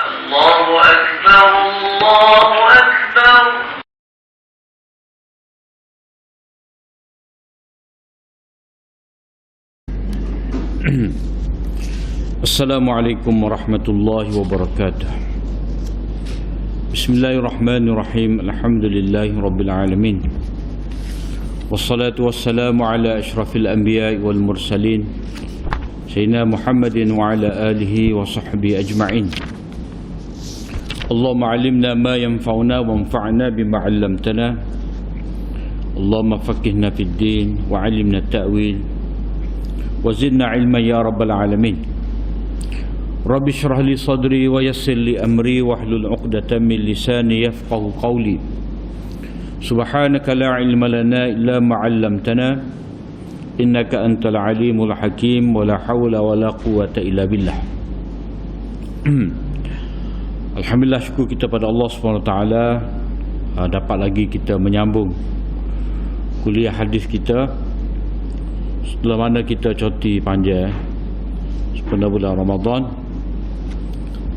الله أكبر الله أكبر. Assalamualaikum warahmatullahi wabarakatuh. Bismillahirrahmanirrahim. Alhamdulillahi rabbil alamin. Wassalatu wassalamu ala ashrafil anbiya'i wal mursalin Sayyidina Muhammadin wa ala alihi wa sahbihi ajma'in. Allahumma alimna ma yanfa'una wa anfa'na bima 'allamtana. Allahumma faqihna fid din wa 'allimna at-ta'wil wa zidna 'ilman ya rabbal alamin. Rabbi shrah li sadri wa yassir li amri wahlul 'uqdatam min lisani yafqahu qawli. Subhanaka la ilma lana illa ma 'allamtana innaka antal alimul hakim wa la hawla wa la quwwata illa billah. Alhamdulillah, syukur kita pada Allah SWT dapat lagi kita menyambung kuliah hadis kita setelah mana kita cuti panjang sepenuh bulan Ramadan.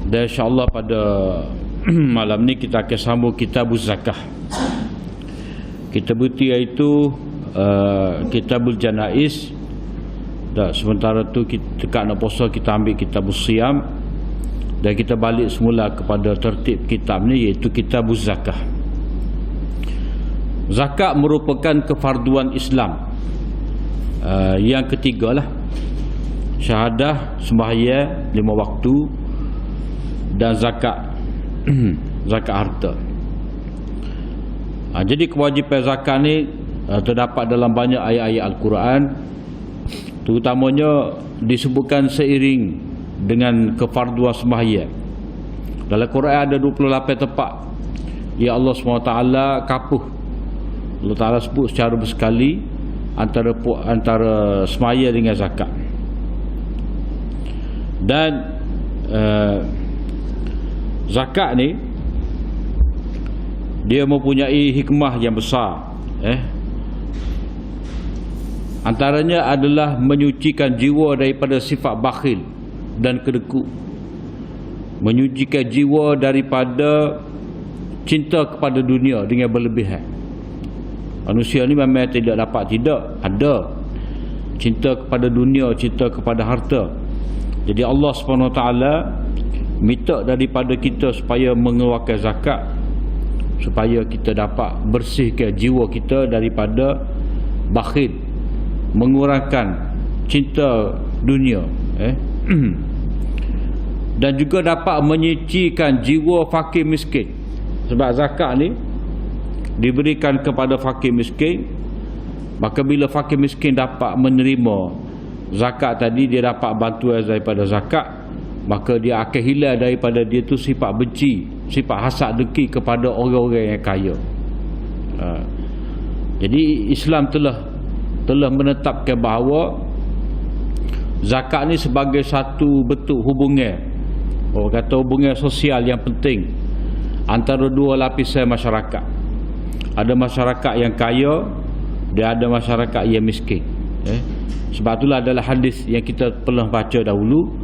Dan insyaAllah pada malam ni kita akan sambung Kitabuz Zakah. Kitab buti iaitu Kitabul Janaiz. Dan sementara tu kita dekat nak puasa kita ambil Kitabuz Siyam. Dan kita balik semula kepada tertib kitab ni iaitu Kitabuz Zakah. Zakat merupakan kefarduan Islam yang ketiga lah. Syahadah, sembahyang 5 waktu dan zakat zakat harta. Jadi kewajipan zakat ni terdapat dalam banyak ayat-ayat Al-Quran, terutamanya disebutkan seiring dengan kefarduan sembahyang. Dalam Quran ada 28 tempat ya Allah SWT kapuh. Allah Ta'ala sebut secara bersekali antara sembahyang dengan zakat. Dan zakat ni dia mempunyai hikmah yang besar. Antaranya adalah menyucikan jiwa daripada sifat bakhil dan kedekut, menyucikan jiwa daripada cinta kepada dunia dengan berlebihan. Manusia ni memang tidak ada cinta kepada dunia, cinta kepada harta. Jadi Allah SWT minta daripada kita supaya mengeluarkan zakat, supaya kita dapat bersihkan jiwa kita daripada bakhil, mengurangkan cinta dunia, dan juga dapat menyucikan jiwa fakir miskin. Sebab zakat ni diberikan kepada fakir miskin, maka bila fakir miskin dapat menerima zakat tadi, dia dapat bantuan daripada zakat, maka dia akan hilang daripada dia tu sifat benci, sifat hasad dengki kepada orang-orang yang kaya. Jadi Islam telah menetapkan bahawa zakat ni sebagai satu bentuk hubungan, orang kata hubungan sosial yang penting antara dua lapisan masyarakat. Ada masyarakat yang kaya dan ada masyarakat yang miskin. Sebab itulah adalah hadis yang kita pernah baca dahulu,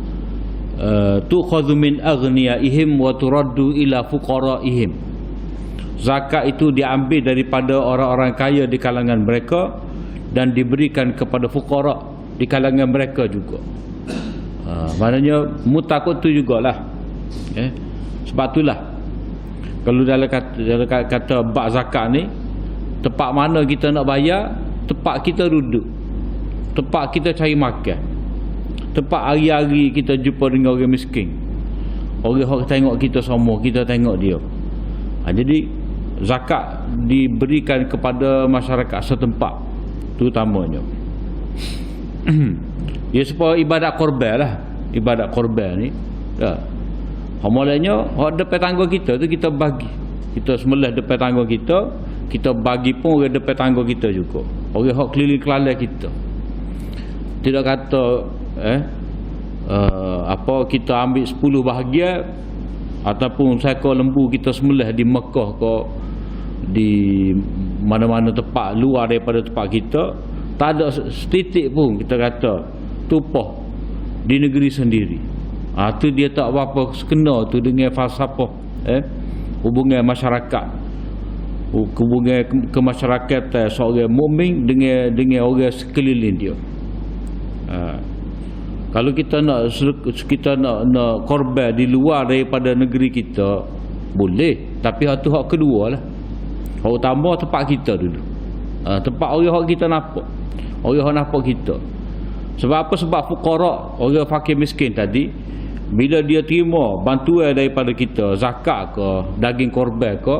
tukhadhu min aghniyaihim wa turaddu ila fuqaraihim. Zakat itu diambil daripada orang-orang kaya di kalangan mereka dan diberikan kepada fuqara di kalangan mereka juga. Maknanya mutakut tu jugalah. Sebab itulah kalau dalam kata bab zakat ni, tempat mana kita nak bayar, tempat kita duduk, tempat kita cari makan, tempat hari-hari kita jumpa dengan orang miskin, orang tengok kita semua, kita tengok dia. Jadi zakat diberikan kepada masyarakat setempat terutamanya. Ya, supaya ibadat korban lah. Ibadat korban ni mulanya depan tangga kita tu kita bagi, kita sembelih depan tangga kita bagi pun orang depan tangga kita juga, orang hak keliling kelalai kita. Tidak kata kita ambil 10 bahagian ataupun seekor lembu kita sembelih di Mekah ke di mana-mana tempat luar daripada tempat kita, tak ada setitik pun kita kata tumpah di negeri sendiri. Tu dia tak apa-apa kena tu dengan falsafah hubungan masyarakat, hubungan kemasyarakatan seorang mukmin dengan orang sekeliling dia. Kalau kita nak korban di luar daripada negeri kita boleh, tapi itu hak kedua lah. Hak utama tempat kita dulu, tempat orang hak kita nampak, orang hak nampak kita. Sebab apa? Sebab fuqara, orang fakir miskin tadi, bila dia terima bantuan daripada kita, zakat ke, daging korban ke,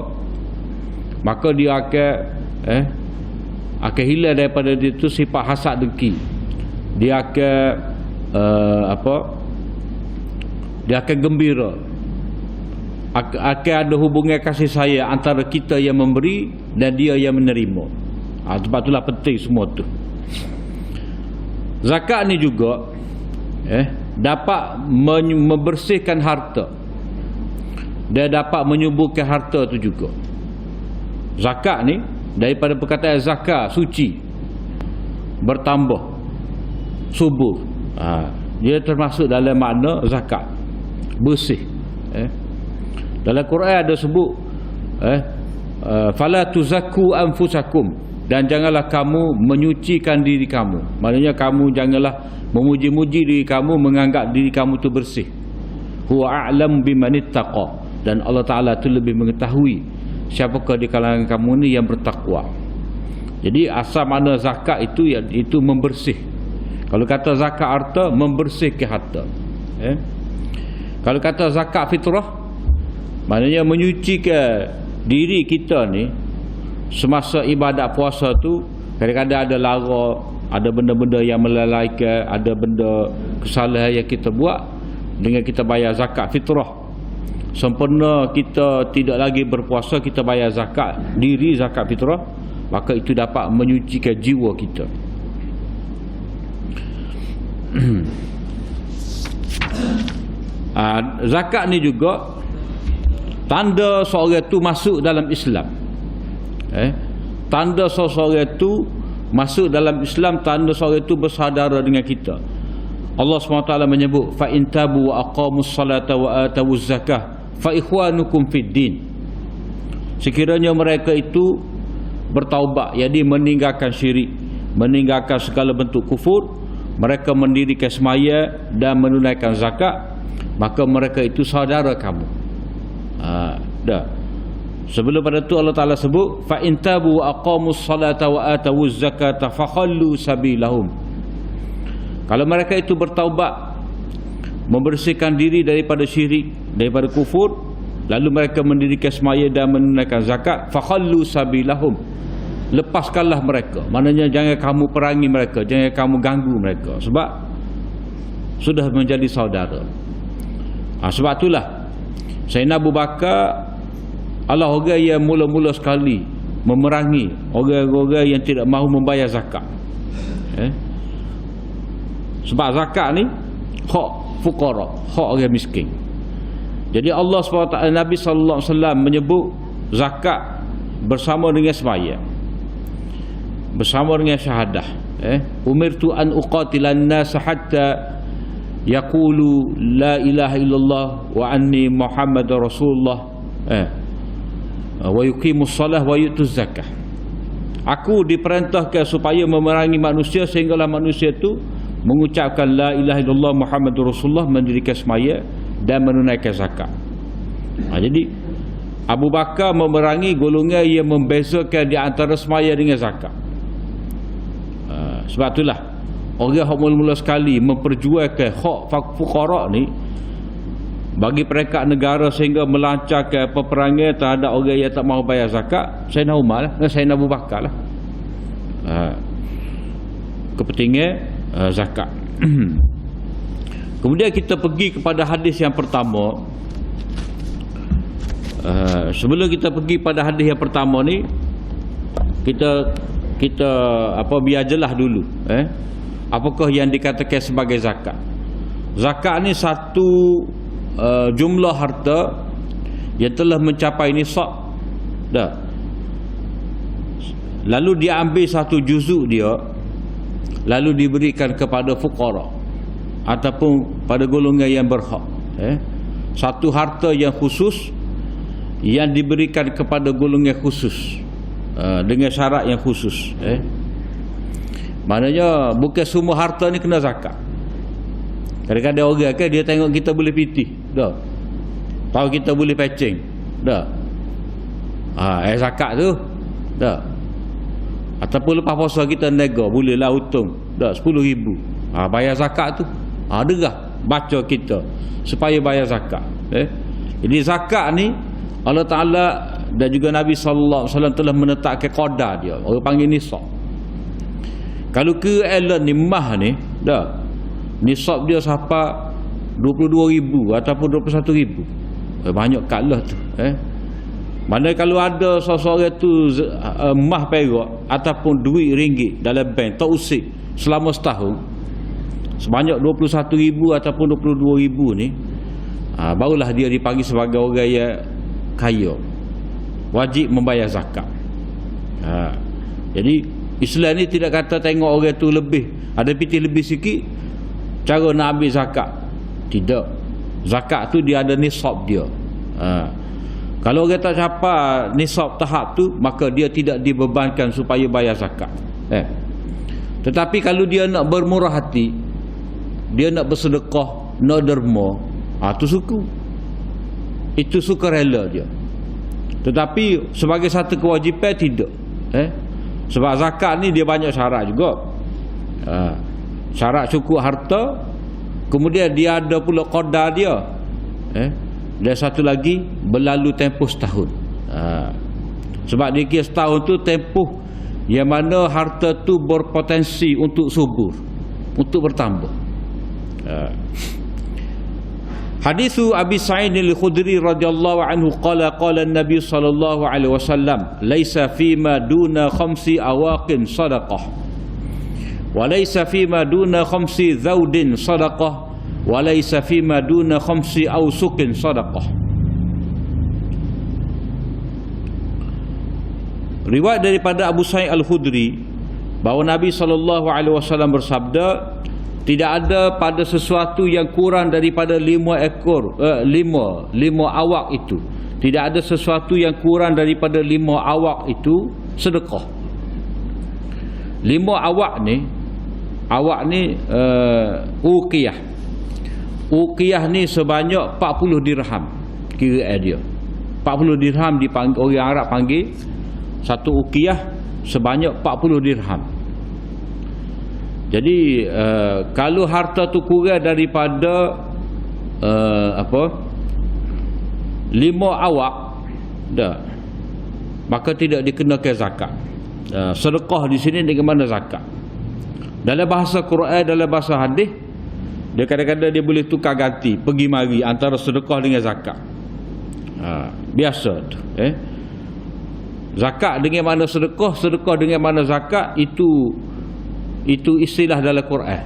maka dia akan hilang daripada dia tu sifat hasad dengki. Dia akan dia akan gembira, akan ada hubungan kasih sayang antara kita yang memberi dan dia yang menerima. Sebab itulah penting semua tu. Zakat ni juga dapat membersihkan harta, dia dapat menyuburkan harta tu juga. Zakat ni daripada perkataan zakat, suci, bertambah, subur. Dia termasuk dalam makna zakat, bersih. Dalam Quran ada sebut fala tuzakku anfusakum, dan janganlah kamu menyucikan diri kamu. Maknanya kamu janganlah memuji-muji diri kamu, menganggap diri kamu tu bersih. Huwa a'lam bimanittaqa, dan Allah Ta'ala tu lebih mengetahui siapakah di kalangan kamu ni yang bertakwa. Jadi asal makna zakat itu membersih. Kalau kata zakat harta, membersihkan harta. Kalau kata zakat fitrah, maknanya menyucikan diri kita ni. Semasa ibadat puasa tu kadang-kadang ada lara, ada benda-benda yang melalaikan, ada benda kesalahan yang kita buat. Dengan kita bayar zakat fitrah, sempena kita tidak lagi berpuasa, kita bayar zakat diri, zakat fitrah, maka itu dapat menyucikan jiwa kita. Zakat ni juga tanda seorang tu masuk dalam Islam. Tanda seorang tu masuk dalam Islam, tanda seorang tu bersaudara dengan kita. Allah SWT menyebut fa in tabu wa aqamus salata wa atawuz zakah fa ikhwanukum fid din. Sekiranya mereka itu bertaubat, yakni meninggalkan syirik, meninggalkan segala bentuk kufur, mereka mendirikan semaya dan menunaikan zakat, maka mereka itu saudara kamu. Dah. Sebelum pada tu Allah Ta'ala sebut fa in tabu wa aqamus salata wa atawuz zakata fakhallu sabilahum. Kalau mereka itu bertaubat, membersihkan diri daripada syirik, daripada kufur, lalu mereka mendirikan semaya dan menunaikan zakat, fakhallu sabilahum, lepaskanlah mereka. Maknanya jangan kamu perangi mereka, jangan kamu ganggu mereka, sebab sudah menjadi saudara. Sebab itulah Sayyidina Abu Bakar adalah orang yang mula-mula sekali memerangi orang-orang yang tidak mahu membayar zakat. Sebab zakat ni hak fuqara, hak orang miskin. Jadi Allah SWT, Nabi SAW menyebut zakat bersama dengan sembahyang, bersama dengan syahadah. Umirtu an uqatilan nas hatta yaqulu la ilaha illallah wa anni Muhammadar Rasulullah wa yuqimus salah wa yutuz zakah. Aku diperintahkan supaya memerangi manusia sehinggalah manusia itu mengucapkan la ilaha illallah Muhammadur Rasulullah, mendirikan semaya dan menunaikan zakat. Jadi Abu Bakar memerangi golongan yang membezakan di antara semaya dengan zakat. Sebab itulah orang yang mula-mula sekali memperjuangkan hak fuqara ni bagi peringkat negara sehingga melancarkan peperangan terhadap orang yang tak mahu bayar zakat, Sayyidina Umar lah, Sayyidina Abu Bakar lah. Kepentingan zakat. Kemudian kita pergi kepada hadis yang pertama. Sebelum kita pergi pada hadis yang pertama ni, kita biar jelas dulu apakah yang dikatakan sebagai zakat. Zakat ni satu jumlah harta yang telah mencapai nisab dah, lalu dia ambil satu juzuk dia lalu diberikan kepada fuqara. ataupun pada golongan yang berhak. Satu harta yang khusus yang diberikan kepada golongan khusus, dengan syarat yang khusus. Maknanya bukan semua harta ni kena zakat. Kadang-kadang orang kan dia tengok kita boleh pitih, dah. Tahu kita boleh pecing, dah. Zakat tu, dah. Ataupun lepas puasa kita nego, bolehlah untung, dah 10,000. Bayar zakat tu. Derah baca kita supaya bayar zakat. Jadi zakat ni Allah Ta'ala dan juga Nabi SAW telah menetapkan qadar dia. Orang panggil nisab. Kalau ke Ellen ni mah ni, dah, nisab dia sampai 22,000 ataupun 21,000. Banyak kalah tu. Mana kalau ada seseorang tu mah perak ataupun duit ringgit dalam bank tak usik selama setahun sebanyak 21,000 ataupun 22,000 ni, barulah dia dipanggil sebagai orang yang kaya, wajib membayar zakat. Jadi Islam ni tidak kata tengok orang tu lebih, ada pitih lebih sikit cara nak ambil zakat. Tidak. Zakat tu dia ada nisab dia. Kalau orang tak capai nisab tahap tu, maka dia tidak dibebankan supaya bayar zakat. Tetapi kalau dia nak bermurah hati, dia nak bersedekah, nak derma, tu suku. Itu sukarela dia. Tetapi sebagai satu kewajipan tidak. Sebab zakat ni dia banyak syarat juga. Syarat cukup harta, kemudian dia ada pula qadar dia. Dan satu lagi berlalu tempoh setahun. Sebab dia kira setahun tu tempoh yang mana harta tu berpotensi untuk subur, untuk bertambah. Hadithu Abi Sa'id al-Khudri radhiyallahu anhu qala an-nabi sallallahu alaihi wasallam laisa fima duna khamsi awaqin sadaqah wa laisa fima duna khamsi zawdin sadaqah wa laisa fima duna khamsi awsuqin sadaqah. Riwayat daripada Abu Sa'id al-Khudri bahawa Nabi sallallahu alaihi wasallam bersabda, tidak ada pada sesuatu yang kurang daripada 5 awak itu. Tidak ada sesuatu yang kurang daripada 5 awak itu sedekah. 5 awak ni uqiyah. Uqiyah ni sebanyak 40 dirham. Kira dia 40 dirham dipanggil, orang Arab panggil satu uqiyah sebanyak 40 dirham. Jadi kalau harta tu kurang daripada 5 awak dah, maka tidak dikenakan zakat. Sedekah di sini dengan mana zakat? Dalam bahasa Quran, dalam bahasa hadis, dia kadang-kadang dia boleh tukar ganti, pergi mari antara sedekah dengan zakat. Biasa tu. Zakat dengan mana sedekah, sedekah dengan mana zakat, itu istilah dalam Quran,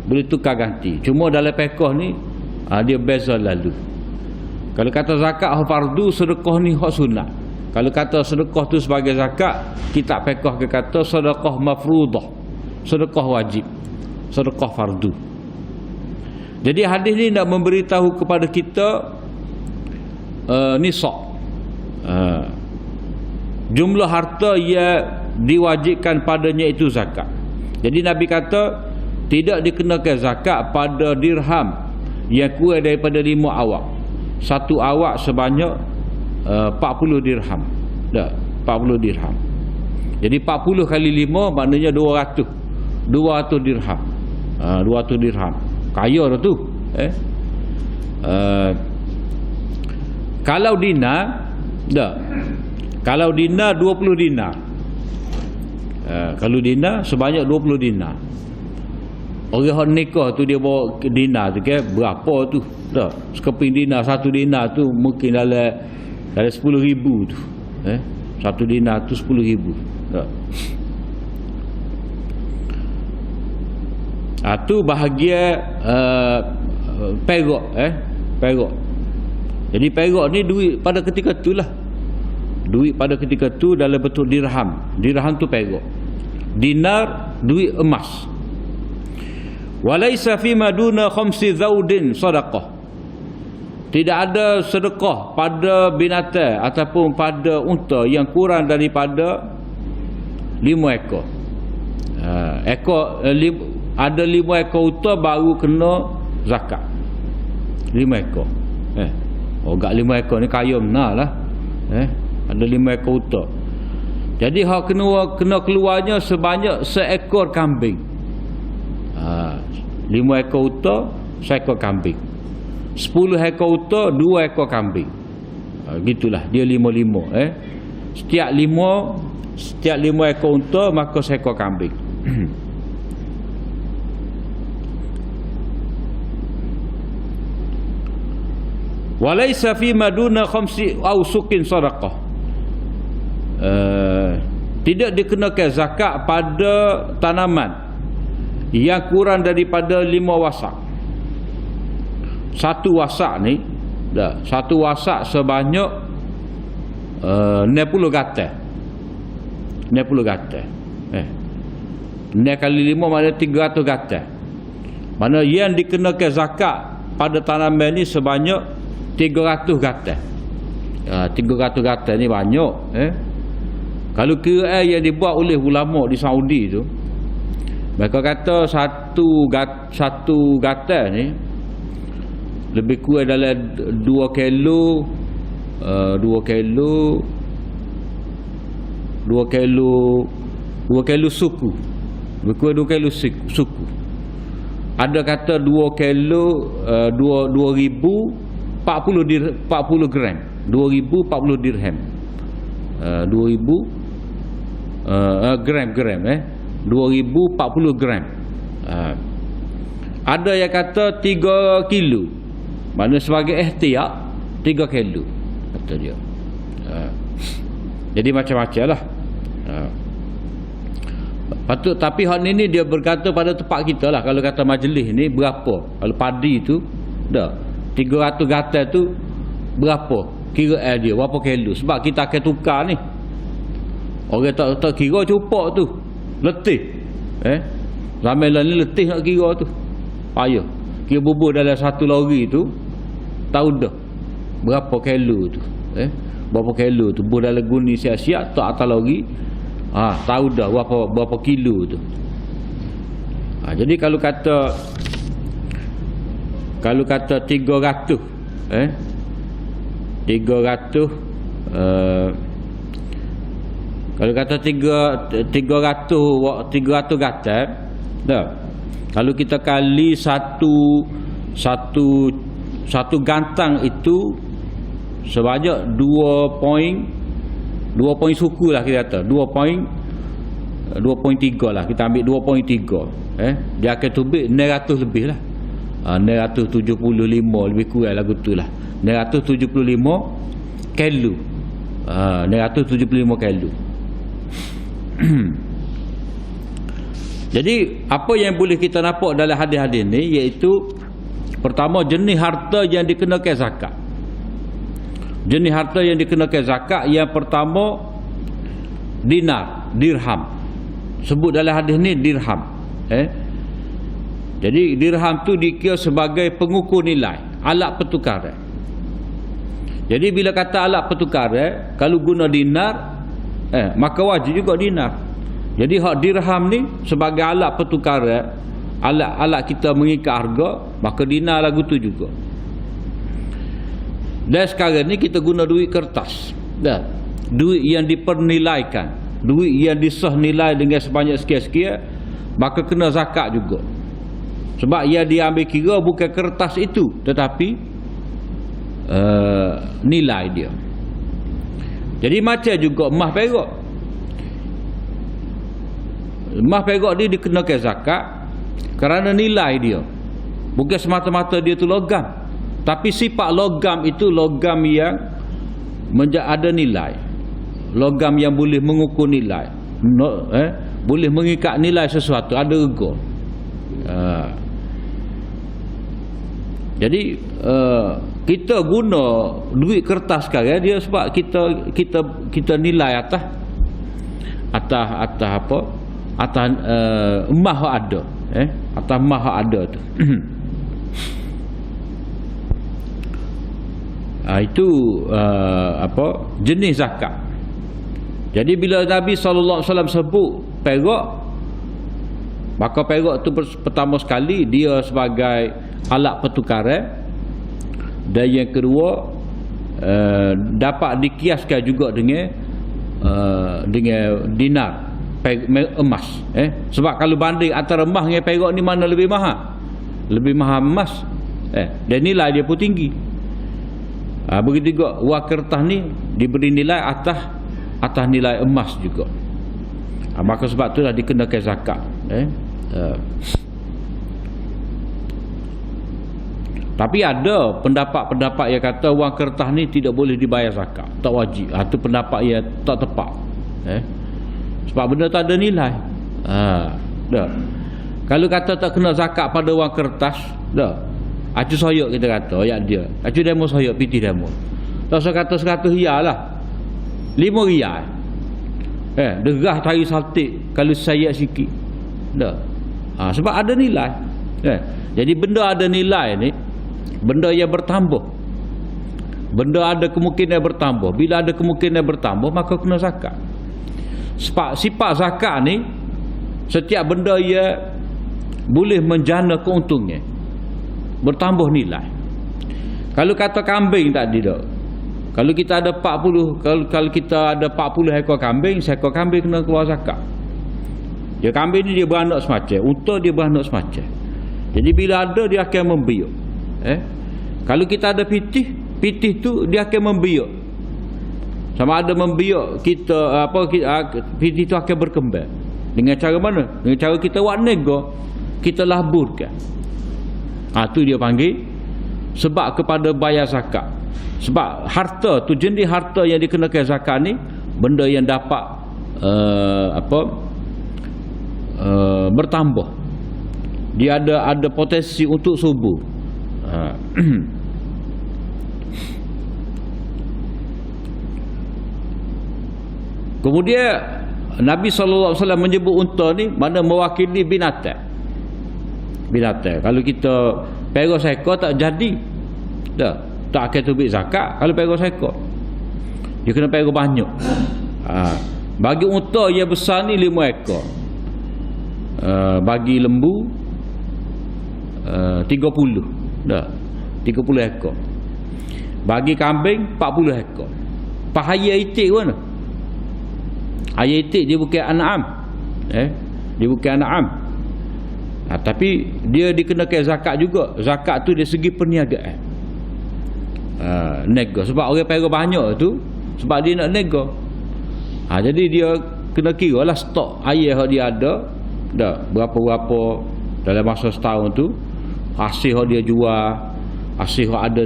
boleh tukar ganti. Cuma dalam fiqh ni dia beza lalu. Kalau kata zakat fardu, sedekah ni hak sunat. Kalau kata sedekah tu sebagai zakat, kitab fiqh ke kata sedekah mafruḍah, sedekah wajib, sedekah fardu. Jadi hadis ni nak memberitahu kepada kita nisab, jumlah harta yang diwajibkan padanya itu zakat. Jadi Nabi kata tidak dikenakan zakat pada dirham yang kurang daripada 5 awak. Satu awak sebanyak 40 dirham. Dah, 40 dirham. Jadi 40 kali 5 maknanya 200. 200 dirham. 200 dirham. Kaya dah tu. Kalau dinar, dah. Kalau dinar 20 dinar. Kalau dinar sebanyak 20 dinar. Orang nikah tu dia bawa dinar tu kan, berapa tu? Dah, sekeping dinar, 1 dinar tu mungkin dalam 10,000 tu. 1 dinar tu 10,000. Dah. Tu bahagian perak, perak. Jadi perak ni duit pada ketika tu lah. Duit pada ketika tu dalam bentuk dirham. Dirham tu perak. Dinar duit emas. Walaysa fima duna khamsi zaudin sadaqah. Tidak ada sedekah pada binatang ataupun pada unta yang kurang daripada 5 ekor. Ada 5 ekor unta baru kena zakat. 5 ekor. Gak 5 ekor ni kaya benar lah. Ada 5 ekor unta. Jadi hak kena keluarnya sebanyak seekor kambing. 5 ekor unta, seekor kambing. 10 ekor unta, 2 ekor kambing. Gitulah dia 5-5. Setiap 5 ekor unta maka seekor kambing. Walaysa fi maduna khamsi awsuqin sadaqah. Tidak dikenakan zakat pada tanaman yang kurang daripada 5 wasak. Satu wasak ni, satu wasak sebanyak 60 gatal. 60 gatal. 6 kali 5 maknanya 300 gatal. Mana yang dikenakan zakat pada tanaman ni sebanyak 300 gatal. 300 gatal ni banyak. Kalau kira yang dibuat oleh ulama di Saudi tu, mereka kata satu gatal ni lebih kurang dalam 2 kilo 2 kilo suku. Lebih kurang 2 kilo suku. Ada kata 2 kilo 2040 gram. 2040 dirham. 2000 gram 2040 gram. Ada yang kata 3 kilo. Mana sebagai ihtiyat 3 kilo kata dia. Jadi macam-macam lah. Patut, tapi hal ni dia berkata pada tempat kita lah. Kalau kata majlis ni berapa? Kalau padi tu dah 300 gatal tu berapa? Kira dia berapa kilo? Sebab kita akan tukar ni. Orang tak kira cupak tu. Letih. Ramelan ni letih nak kira tu. Payah. Kira bubur dalam satu lori tu, tahu dah berapa kilo tu. Berapa kilo tu. Bubur dalam guni siap-siap tak atas lori. Tahu dah berapa kilo tu. Jadi kalau kata 300 kalau kata 300 gatal dah. Kalau kita kali satu gantang itu sebanyak 2 poin suku lah kita kata. 2.3 lah. Kita ambil 2.3. Dia akan tubik 900 lebih lah. 975 lebih kurang lagu tu lah. 975 kilo. 975 kilo. Jadi apa yang boleh kita nampak dalam hadis-hadis ni, iaitu pertama, jenis harta yang dikenakan zakat. Jenis harta yang dikenakan zakat yang pertama dinar, dirham. Sebut dalam hadis ni dirham. Jadi dirham tu dikira sebagai pengukur nilai, alat pertukaran. Jadi bila kata alat pertukaran, kalau guna dinar, maka wajib juga dinar. Jadi hak dirham ni sebagai alat pertukaran, alat kita mengikat harga, maka dinar lagu tu juga. Dan sekarang ni kita guna duit kertas. Duit yang dipernilaikan, duit yang disah nilai dengan sebanyak sekian-sekian, maka kena zakat juga. Sebab yang diambil kira bukan kertas itu, tetapi nilai dia. Jadi macam juga emas perak. Emas perak dia dikenakan zakat kerana nilai dia. Bukan semata-mata dia tu logam, tapi sifat logam itu logam yang ada nilai. Logam yang boleh mengukur nilai, boleh mengikat nilai sesuatu, ada rega. Jadi kita guna duit kertas sekarang dia sebab kita nilai atas apa? Atas emas ada. Atas emas hak ada tu. Itu jenis zakat. Jadi bila Nabi SAW sebut perak, maka perak tu pertama sekali dia sebagai alat pertukaran, dan yang kedua dapat dikiaskan juga dengan dinar, emas. Sebab kalau banding antara emas dengan perak ni mana lebih mahal? Lebih mahal emas. Dan nilai dia pun tinggi. Begitu juga wang kertas ni diberi nilai atas nilai emas juga. Maka sebab itulah dikenakan zakat. Tapi ada pendapat-pendapat yang kata wang kertas ni tidak boleh dibayar zakat, tak wajib. Itu pendapat yang tak tepat. Sebab benda tak ada nilai. Dah. Kalau kata tak kena zakat pada wang kertas, dah. Acu soyok kita kata ayat dia. Acu demo soyok piti demo. Tak usah kata 100 riyal lah. 5 riyal. Derah tari saltik kalau saya sikit. Dah. Sebab ada nilai. Jadi benda ada nilai ni, benda yang bertambah. Benda ada kemungkinan bertambah. Bila ada kemungkinan bertambah, maka kena zakat. Sifat zakat ni, setiap benda yang boleh menjana keuntungan, bertambah nilai. Kalau kata kambing tadi dah, kalau kita ada 40, kalau kita ada 40 ekor kambing, seekor kambing kena keluar zakat. Dia kambing ni dia beranak semacam, unta dia beranak semacam. Jadi bila ada dia akan membiak. Kalau kita ada pitih tu dia akan membiak. Sama ada membiak kita pitih tu akan berkembang. Dengan cara mana? Dengan cara kita buat nego, kita laburkan. Tu dia panggil sebab kepada bayar zakat. Sebab harta tu, jenis harta yang dikenakan zakat ni, benda yang dapat bertambah. Dia ada potensi untuk subur. Kemudian Nabi SAW menyebut unta ni mana mewakili binatang. Kalau kita perak seekor tak jadi, tak akan terbit zakat. Kalau perak seekor, dia kena perak banyak. Bagi unta yang besar ni 5 ekor. Bagi lembu 30 ekor. Bagi kambing 40 ekor. Pahaya itik mana? Ayat itik dia bukan an'am. Dia bukan an'am. Tapi dia dikenakan zakat juga. Zakat tu dari segi perniagaan. Nego. Sebab orang perak banyak tu, sebab dia nak nego. Jadi dia kena kira lah stok air yang dia ada, dah berapa-berapa dalam masa setahun tu, hasil yang dia jual, hasil yang ada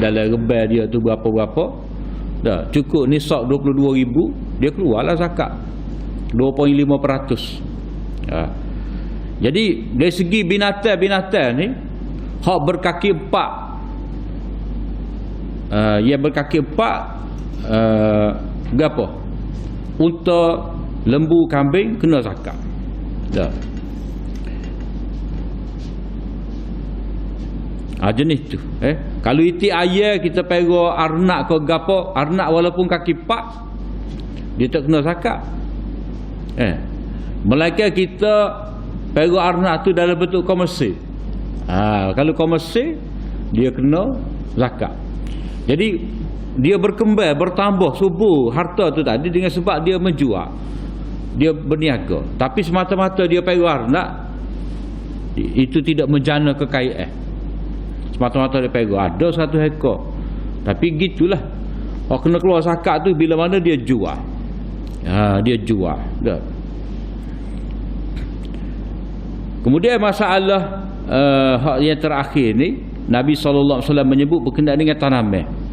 dalam rebel dia tu berapa-berapa, dah cukup nisab 22,000, dia keluarlah zakat 2.5%. Jadi dari segi binatang ni, hak berkaki 4, yang berkaki 4 berapa? Unta, lembu, kambing kena zakat. Dah. Jenis tu. Kalau itik ayam kita perak arnak ke gapo, arnak walaupun kaki 4 dia tak kena zakat. Melainkan kita perak arnak tu dalam bentuk komersil. Kalau komersil dia kena zakat. Jadi dia berkembang, bertambah subur harta tu tadi dengan sebab dia menjual, dia berniaga. Tapi semata-mata dia perak arnak, itu tidak menjana kekayaan. Semata-mata dia perak ada 100 ekor. Tapi gitulah. Kena keluar zakat tu bila mana dia jual. Dia jual. Dah. Kemudian masalah yang terakhir ni, Nabi SAW menyebut berkenaan dengan tanaman.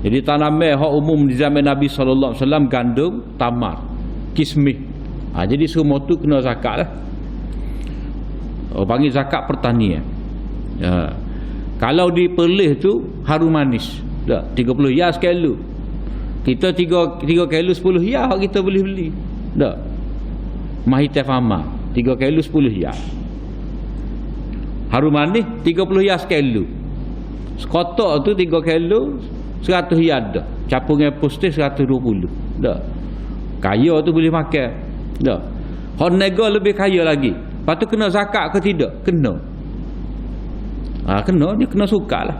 Jadi tanaman hak umum di zaman Nabi SAW, gandum, tamar, kismis. Jadi semua tu kena zakat lah. Panggil zakat pertanian. Kalau di Perlis tu harum manis, dah 30 riyal sekilo. Kita 3 kilo 10 riyal kita boleh beli. Dah. Mahita Fama. 3 kilo 10 riyal. Harum manis 30 riyal sekilo. Sekotak tu 3 kilo 100 riyal dah. Capung dengan putih 120. Dah. Kaya tu boleh makan. Dah. Hak nego lebih kaya lagi. Lepas tu kena zakat ke tidak? Kena. Kena, dia kena sukat lah.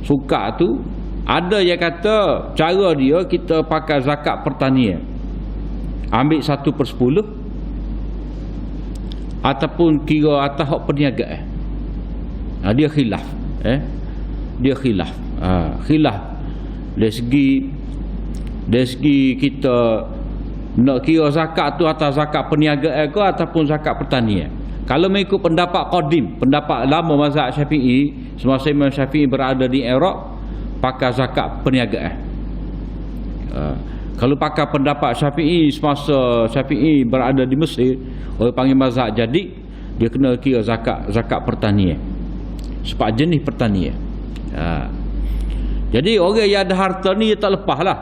Sukat tu ada yang kata cara dia kita pakai zakat pertanian. Ambil 1/10 ataupun kira atas hak perniagaan. Dia khilaf. Dia khilaf. Khilaf dari segi kita nak kira zakat tu atas zakat perniagaan ke ataupun zakat pertanian. Kalau mengikut pendapat qadim, pendapat lama mazhab Syafi'i, semasa Imam Syafi'i berada di Iraq, pakai zakat perniagaan. Kalau pakai pendapat Syafi'i semasa Syafi'i berada di Mesir, orang panggil mazhab jadi, dia kena kira zakat pertanian. Sebab jenis pertanian. Jadi orang yang ada harta ni dia tak lepas lah.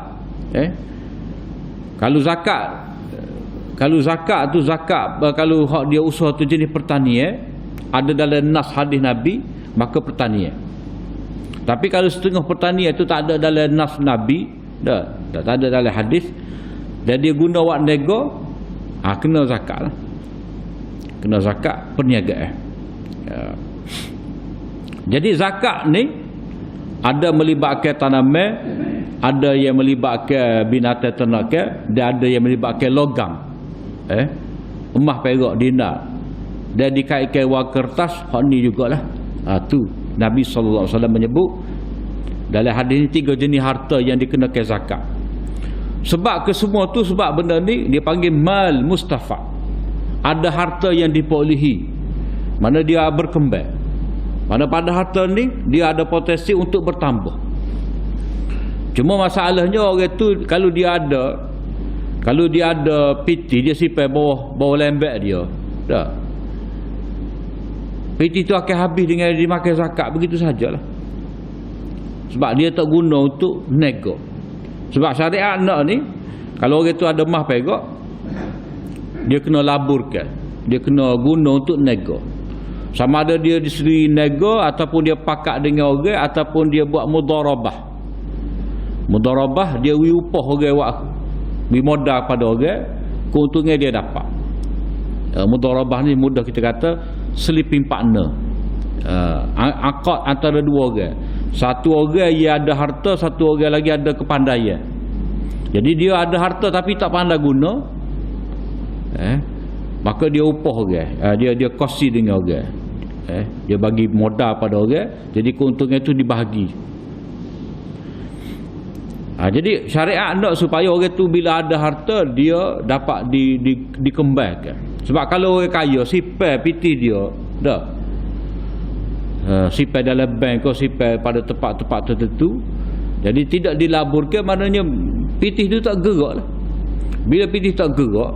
Kalau zakat tu zakat, kalau hak dia usaha tu jenis pertanian, ada dalam nas hadis Nabi, maka pertanian. Tapi kalau setengah pertanian tu tak ada dalam nas Nabi, tak ada dalam hadis, dan dia guna wak nego, kena zakat lah. Kena zakat perniagaan. Jadi zakat ni ada melibatkan tanaman, ada yang melibatkan binatang ternakan, dan ada yang melibatkan logam. Emas, perak, dinar, dan dikaitkan wang kertas. Hak ni jugalah. Tu Nabi SAW menyebut dalam hadis ni 3 jenis harta yang dikenakan zakat. Sebab kesemua tu, sebab benda ni dia panggil mal mustafad. Ada harta yang diperolehi, mana dia berkembang, mana pada harta ni dia ada potensi untuk bertambah. Cuma masalahnya orang tu kalau dia ada piti, dia simpan bawah lembek dia. Tak. Piti tu akan habis dengan dimakan zakat begitu sajalah. Sebab dia tak guna untuk nego. Sebab syariat nak ni, kalau orang tu ada emas perak, dia kena laburkan. Dia kena guna untuk nego. Sama ada dia diseri nego, ataupun dia pakat dengan orang, ataupun dia buat mudarabah. Mudarabah, dia wi upah orang, wi modal pada orang, keuntungan dia dapat. Mudarabah ni mudah kita kata sleeping partner. Akad antara dua orang. Satu orang yang ada harta, satu orang lagi ada kepandaian. Jadi dia ada harta tapi tak pandai guna, maka dia upah orang. Dia kosi dengan orang. Dia bagi modal pada orang, jadi keuntungan itu dibahagi. Jadi syariat nak supaya orang tu bila ada harta dia dapat dikembangkan. Sebab kalau orang kaya simpan piti dia dah, simpan dalam bank atau simpan pada tempat-tempat tertentu, jadi tidak dilaburkan, maknanya piti tu tak gerak lah. Bila piti tak gerak,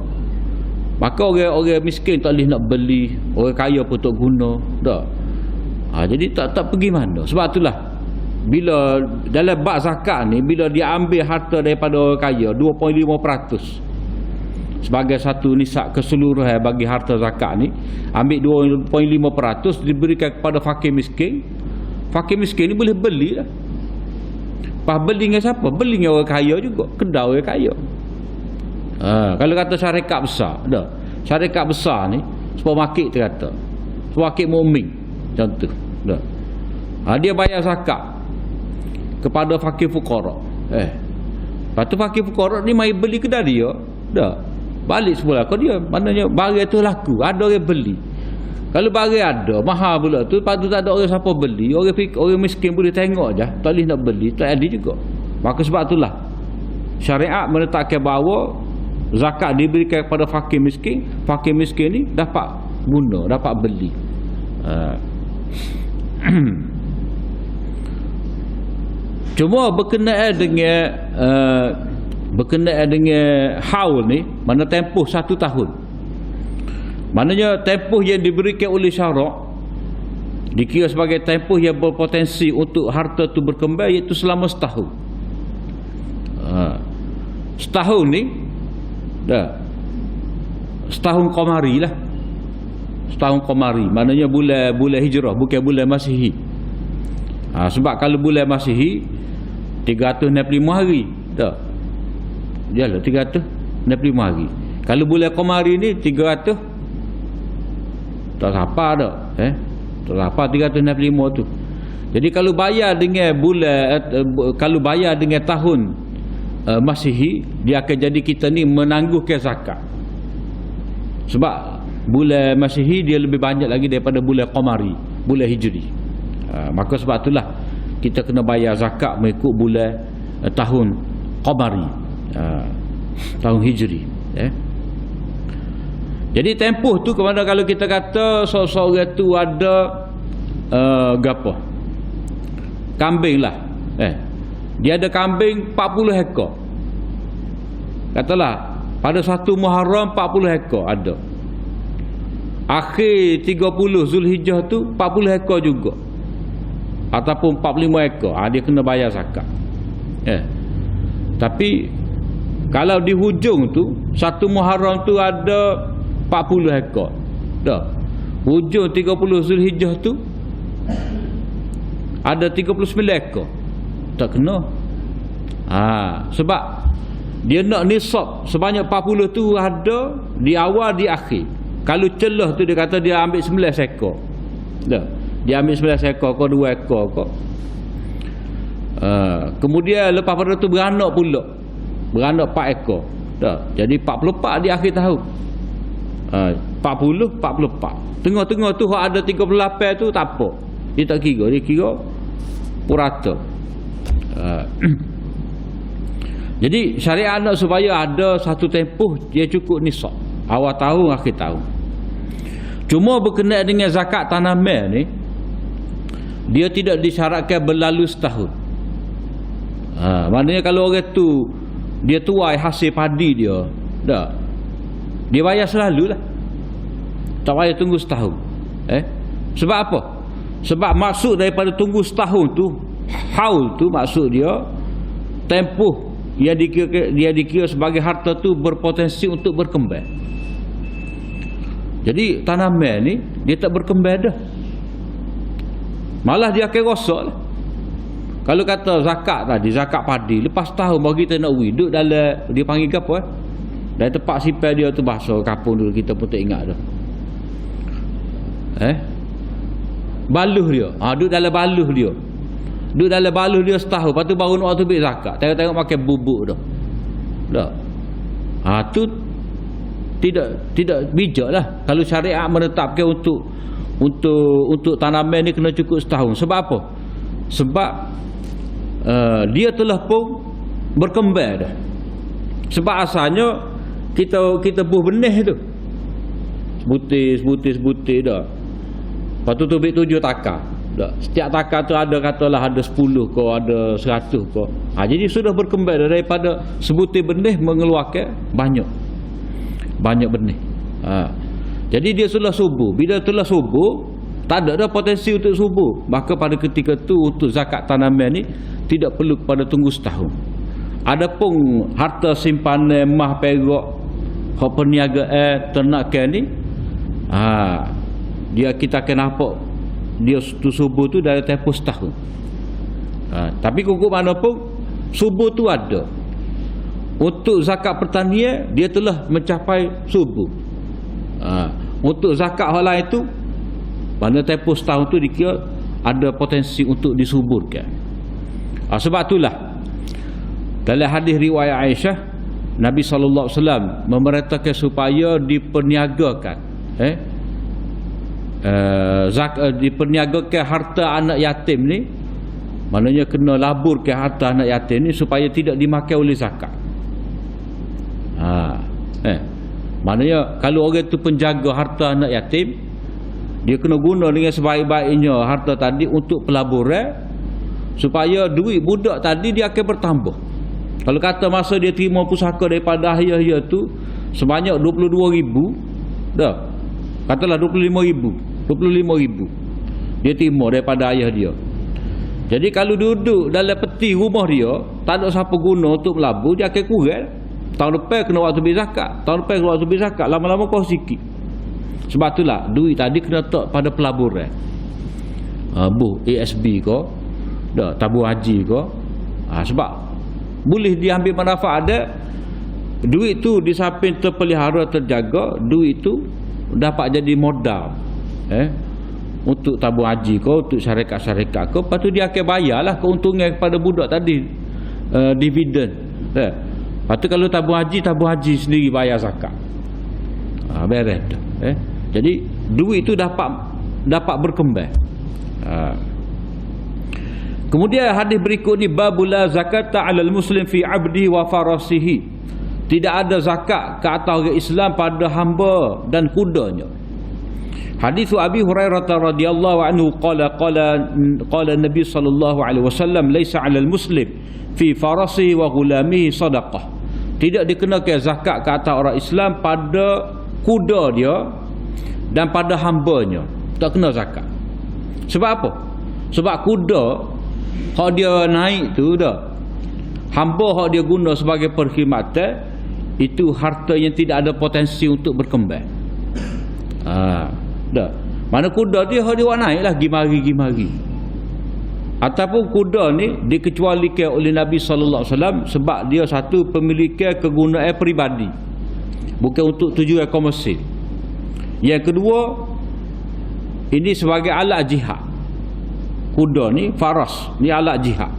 maka orang miskin tak boleh nak beli, orang kaya pun tak guna dah. Jadi tak pergi mana. Sebab itulah bila dalam bab zakat ni, bila dia ambil harta daripada orang kaya 2.5% sebagai satu nisab keseluruhan bagi harta zakat ni, ambil 2.5% diberikan kepada fakir miskin. Fakir miskin ni boleh beli lah. Pas beli dengan siapa? Beli dengan orang kaya juga, kedai orang kaya. Kalau kata syarikat besar dah, syarikat besar ni supermarket kita kata, supermarket Mukmin contoh dah, dia bayar zakat kepada fakir fuqara. Lepas tu fakir fuqara ni mai beli kedai dia dah, balik semula kau dia, maknanya barang tu laku, ada orang beli. Kalau barang ada mahal pula tu, lepas tu tak ada orang siapa beli, orang miskin boleh tengok je, tak boleh nak beli, tak ada juga. Maka sebab itulah syariat menetapkan bahawa zakat diberikan kepada fakir miskin. Fakir miskin ni dapat guna, dapat beli. Cuma berkenaan dengan haul ni, mana tempoh 1 tahun. Maknanya tempoh yang diberikan oleh syarak dikira sebagai tempoh yang berpotensi untuk harta tu berkembang, iaitu selama setahun. Setahun ni dah, setahun qamari lah. Setahun qamari maknanya bulan hijrah, bukan bulan masihi. Sebab kalau bulan masihi 365 hari tak. Yalah 365 hari. Kalau bulan qamari ni 300 tak apa dah. Tak apa 365 tu. Jadi kalau bayar dengan bulan kalau bayar dengan tahun masihi, dia akan jadi kita ni menangguhkan zakat. Sebab bulan masihi dia lebih banyak lagi daripada bulan qamari, bulan hijri. Maka sebab itulah kita kena bayar zakat mengikut bulan tahun qamari, tahun hijri. Jadi tempoh tu kepada kalau kita kata seorang tu ada gapo kambing lah, dia ada kambing 40 ekor, katalah pada 1 Muharram 40 ekor ada, akhir 30 Zulhijjah tu 40 ekor juga ataupun 45 ekor, dia kena bayar zakat. Tapi kalau di hujung tu 1 Muharram tu ada 40 ekor dah, hujung 30 Zulhijjah tu ada 39 ekor, tak kena. Sebab dia nak nisab sebanyak 40 tu ada di awal di akhir. Kalau celah tu dia kata dia ambil 11 ekor dah, dia ambil 11 ekor kau 2 ekor kau. Kemudian lepas pada tu beranak pula, beranak 4 ekor dah, jadi 44 di akhir tahun. 40, 44. Tengah-tengah tu ada 38 tu tak apa. Dia tak kira, dia kira purata. Jadi syariat nak supaya ada satu tempoh dia cukup nisab, awal tahun akhir tahun. Cuma berkenaan dengan zakat tanaman ni, dia tidak disyaratkan berlalu setahun. Maknanya kalau orang tu dia tuai hasil padi dia, dah, dia bayar selalu lah, tak payah tunggu setahun. Sebab apa? Sebab maksud daripada tunggu setahun tu, haul tu maksud dia tempoh dia dikira sebagai harta tu berpotensi untuk berkembang. Jadi tanaman ni dia tak berkembang dah, malah dia akan rosak lah. Kalau kata zakat tadi, zakat padi, lepas tahun baru kita nak duduk dalam, dia panggil apa dari tempat simpan dia tu, bahasa kampung dulu kita pun tak ingat dah. Baluh dia, duduk dalam baluh dia, duduk dalam baluh dia setahun, lepas tu baru nak waktu ambil zakat, tengok-tengok makan bubuk dah. Tu tidak bijak lah kalau syariat menetapkan untuk tanaman ni kena cukup setahun. Sebab apa? Sebab dia telah pun berkembang dah. Sebab asalnya kita buh benih tu sebutir dah, lepas tu ambil 7 takar dah. Setiap takar tu ada katalah ada 10 ke, ada 100 ke. Jadi sudah berkembang daripada sebutir benih mengeluarkan banyak benih. Jadi dia sudah subur. Bila telah subur, tak ada dah potensi untuk subur, maka pada ketika tu untuk zakat tanaman ni tidak perlu kepada tunggu setahun. Adapun harta simpanan emas, perak, hak perniagaan, ternakan ni, dia kita akan nampak dia tu subur tu dari tempoh setahun. Tapi kukuk mana pun subur tu ada. Untuk zakat pertanian dia telah mencapai subur. Untuk zakat hal lain tu pada tempoh setahun tu dikira ada potensi untuk disuburkan. Sebab itulah dalam hadis riwayat Aisyah, Nabi SAW memerintahkan supaya diperniagakan diperniagakan harta anak yatim ni, maknanya kena laburkan harta anak yatim ni supaya tidak dimakan oleh zakat. Maknanya kalau orang tu penjaga harta anak yatim, dia kena guna dengan sebaik-baiknya harta tadi untuk pelaburan, supaya duit budak tadi dia akan bertambah. Kalau kata masa dia terima pusaka daripada ayah tu sebanyak 22,000 dah, katalah 25,000 dia terima daripada ayah dia. Jadi kalau duduk dalam peti rumah dia tak ada siapa guna untuk melabur, dia akan kurang. Tahun depan kena waktu beri zakat, tahun depan kena waktu beri zakat, lama-lama kau sikit. Sebab itulah duit tadi kena letak pada pelaburan. Buh ASB kau, dah tabung haji kau. Sebab boleh diambil manfaat ada. Duit tu di samping terpelihara, terjaga, duit tu dapat jadi modal. Untuk tabung haji kau, untuk syarikat-syarikat kau, lepas tu dia akan bayarlah keuntungan kepada budak tadi, dividen. Lepas tu kalau tabung haji sendiri bayar zakat. Beres dah. Jadi duit tu dapat berkembang. Kemudian hadis berikut ni, babul la zakata 'alal muslim fi 'abdihi wa farasihi. Tidak ada zakat ke atas orang Islam pada hamba dan kudanya. Hadis Abi Hurairah radhiyallahu anhu qala Nabi sallallahu alaihi wasallam, laisa 'alal muslim fi farasihi wa ghulamihi sadaqah. Tidak dikenakan zakat ke atas orang Islam pada kuda dia dan pada hambanya. Tak kena zakat. Sebab apa? Sebab kuda hak dia naik tu dah, hamba hak dia guna sebagai perkhidmatan, itu harta yang tidak ada potensi untuk berkembang. Dah. Mana kuda dia hak dia buat naik lah, gi mari. Ataupun kuda ni dikecualikan oleh Nabi sallallahu alaihi wasallam sebab dia satu pemilikan kegunaan peribadi, bukan untuk tujuan komersil. Yang kedua, ini sebagai alat jihad. Kuda ni faras, ni alat jihad.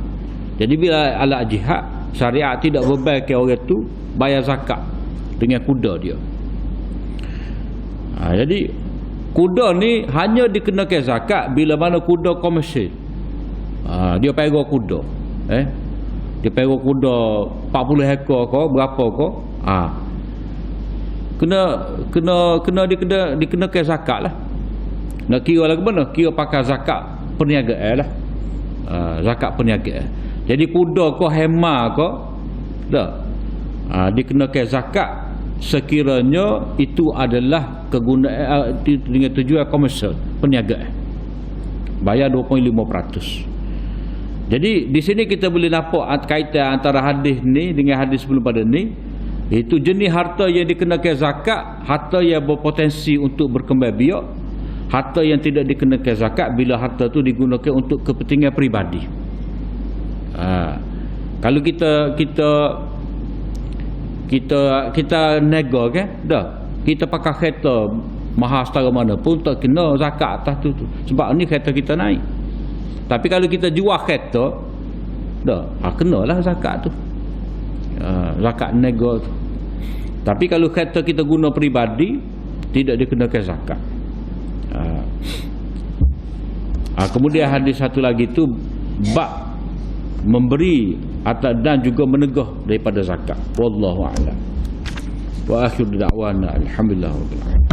Jadi bila alat jihad, syariat tidak bebankan orang tu bayar zakat dengan kuda dia. Jadi kuda ni hanya dikenakan zakat bila mana kuda komersil. Dia pegang kuda, dia pegang kuda 40 ekor kau, berapa kau, kena dikenakan zakat lah. Nak kira lah ke mana? Kira pakai zakat perniagaan lah. Zakat perniagaan. Jadi kuda kau, hema kau dah, dikenakan zakat sekiranya itu adalah kegunaan dengan tujuan komersial, perniagaan. Bayar 2.5%. Jadi di sini kita boleh nampak kaitan antara hadis ni dengan hadis sebelum pada ni. Itu jenis harta yang dikenakan zakat, harta yang berpotensi untuk berkembang biak, harta yang tidak dikenakan zakat bila harta tu digunakan untuk kepentingan peribadi. Kalau kita nego kan, dah kita pakai kereta mahal setara mana pun tak kena zakat atas tu. Sebab ni kereta kita naik. Tapi kalau kita jual kereta, dah kenalah zakat tu. Zakat nego tu. Tapi kalau kereta kita guna peribadi, tidak dikenakan zakat. Kemudian hadis satu lagi tu, bab memberi dan juga menegah daripada zakat. Wallahu a'lam. Wa akhiru da'wana alhamdulillah rabbil alamin.